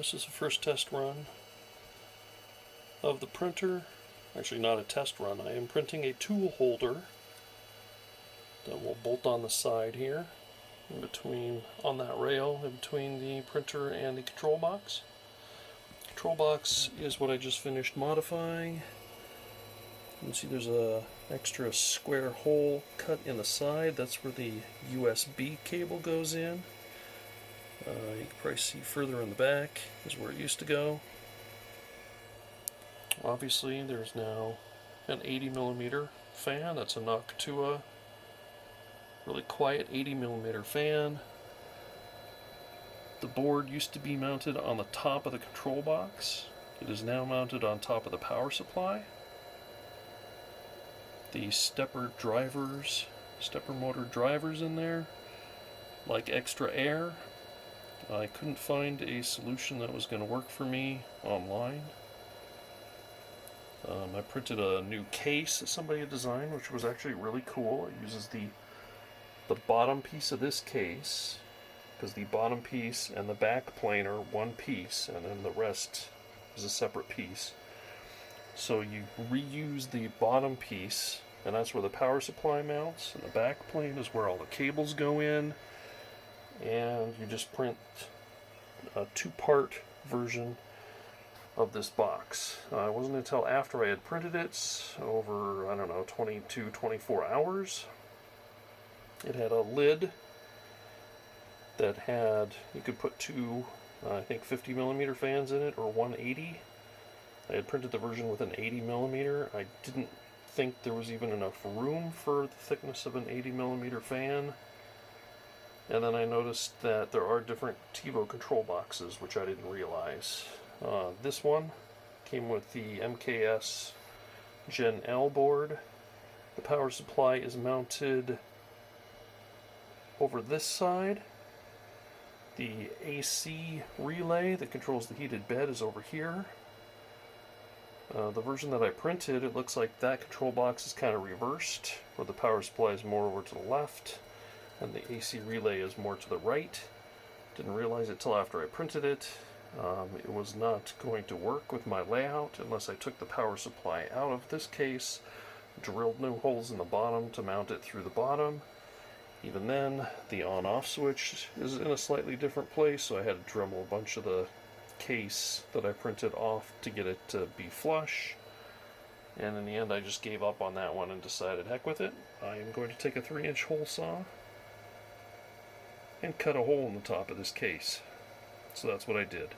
this is the first test run of the printer. Actually, not a test run. I am printing a tool holder that will bolt on the side here, in between, on that rail, in between the printer and the control box. Control box is what I just finished modifying. You can see there's a extra square hole cut in the side. That's where the USB cable goes in. You can probably see further in the back is where it used to go. Obviously, there's now an 80mm fan. That's a Noctua, really quiet 80mm fan. The board used to be mounted on the top of the control box. It is now mounted on top of the power supply. The stepper motor drivers in there, like extra air. I couldn't find a solution that was going to work for me online. I printed a new case that somebody had designed, which was actually really cool. It uses the bottom piece of this case, because the bottom piece and the back plane are one piece, and then the rest is a separate piece. So you reuse the bottom piece, and that's where the power supply mounts, and the back plane is where all the cables go in, and you just print a two-part version of this box. It wasn't until after I had printed it, over, I don't know, 22, 24 hours. It had a lid that had, you could put two, I think 50mm fans in it, or 180. I had printed the version with an 80mm. I didn't think there was even enough room for the thickness of an 80mm fan. And then I noticed that there are different Tevo control boxes, which I didn't realize. This one came with the MKS Gen L board. The power supply is mounted over this side. The AC relay that controls the heated bed is over here. The version that I printed, it looks like that control box is kind of reversed, where the power supply is more over to the left and the AC relay is more to the right. Didn't realize it till after I printed it. It was not going to work with my layout unless I took the power supply out of this case, drilled new holes in the bottom to mount it through the bottom. Even then, the on-off switch is in a slightly different place, so I had to Dremel a bunch of the case that I printed off to get it to be flush. And in the end, I just gave up on that one and decided, heck with it. I am going to take a 3-inch hole saw and cut a hole in the top of this case. So that's what I did.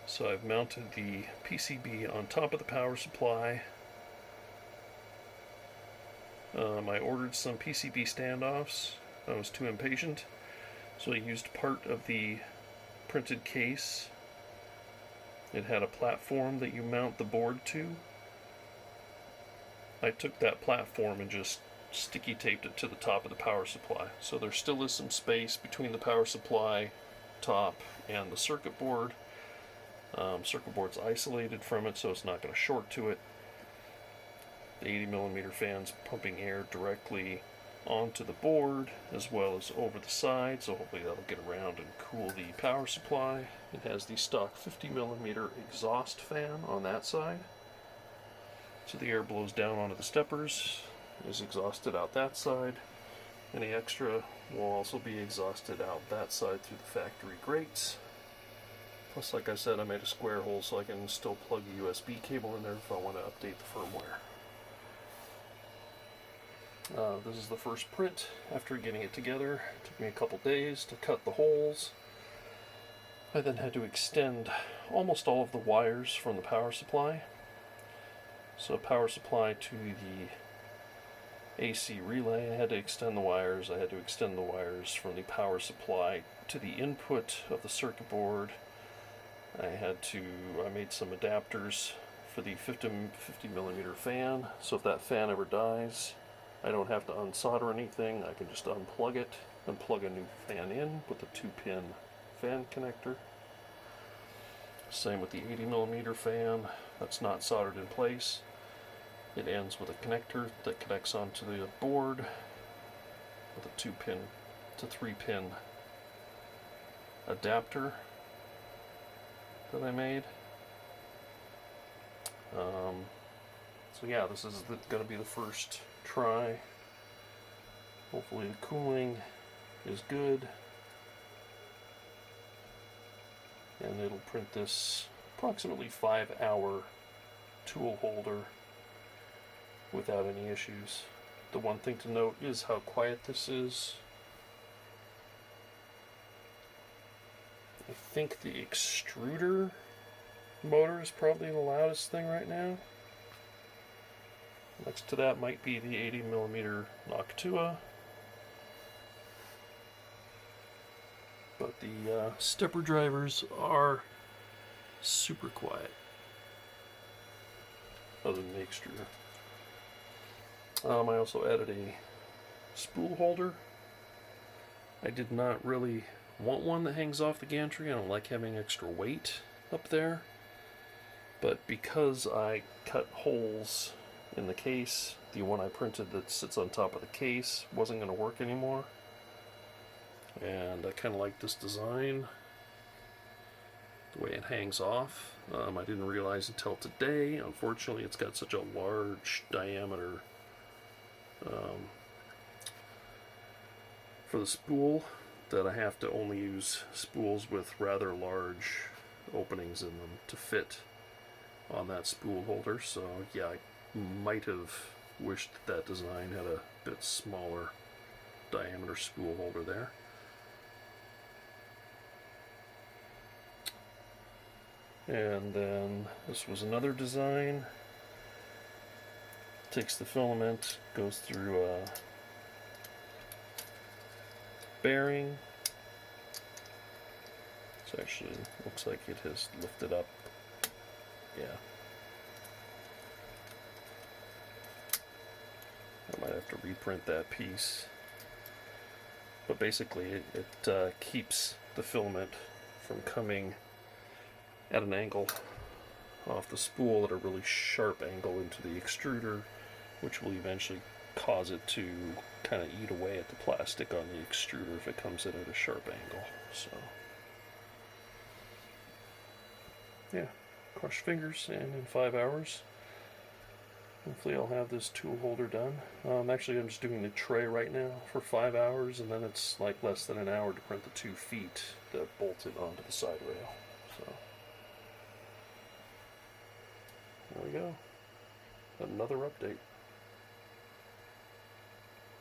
So I've mounted the PCB on top of the power supply. I ordered some PCB standoffs. I was too impatient, so I used part of the printed case. It had a platform that you mount the board to. I took that platform and just sticky taped it to the top of the power supply. So there still is some space between the power supply top and the circuit board. Circuit board's isolated from it, so it's not going to short to it. The 80mm fan's pumping air directly onto the board as well as over the side, so hopefully that'll get around and cool the power supply. It has the stock 50mm exhaust fan on that side, so the air blows down onto the steppers, is exhausted out that side. Any extra will also be exhausted out that side through the factory grates. Plus, like I said, I made a square hole so I can still plug a USB cable in there if I want to update the firmware. This is the first print after getting it together. It took me a couple days to cut the holes. I then had to extend almost all of the wires from the power supply. So power supply to the AC relay, I had to extend the wires. I had to extend the wires from the power supply to the input of the circuit board. I made some adapters for the 50mm fan, so if that fan ever dies, I don't have to unsolder anything. I can just unplug it and plug a new fan in with a 2-pin fan connector. Same with the 80mm fan. That's not soldered in place. It ends with a connector that connects onto the board with a 2-pin to 3-pin adapter that I made. So yeah, this is going to be the first try. Hopefully the cooling is good, and it'll print this approximately 5-hour tool holder without any issues. The one thing to note is how quiet this is. I think the extruder motor is probably the loudest thing right now. Next to that might be the 80mm Noctua. But the stepper drivers are super quiet, other than the extruder. I also added a spool holder. I did not really want one that hangs off the gantry. I don't like having extra weight up there. But because I cut holes in the case, the one I printed that sits on top of the case wasn't going to work anymore. And I kind of like this design, the way it hangs off. I didn't realize until today, unfortunately, it's got such a large diameter for the spool that I have to only use spools with rather large openings in them to fit on that spool holder. So yeah, I might have wished that design had a bit smaller diameter spool holder there. And then this was another design. Takes the filament, goes through a bearing. So actually looks like it has lifted up. Yeah. I might have to reprint that piece. But basically it keeps the filament from coming at an angle off the spool at a really sharp angle into the extruder, which will eventually cause it to kind of eat away at the plastic on the extruder if it comes in at a sharp angle. So yeah, cross fingers, and in 5 hours hopefully I'll have this tool holder done. Actually, I'm just doing the tray right now for 5 hours, and then it's like less than an hour to print the 2 feet that bolted onto the side rail. So there we go. Another update.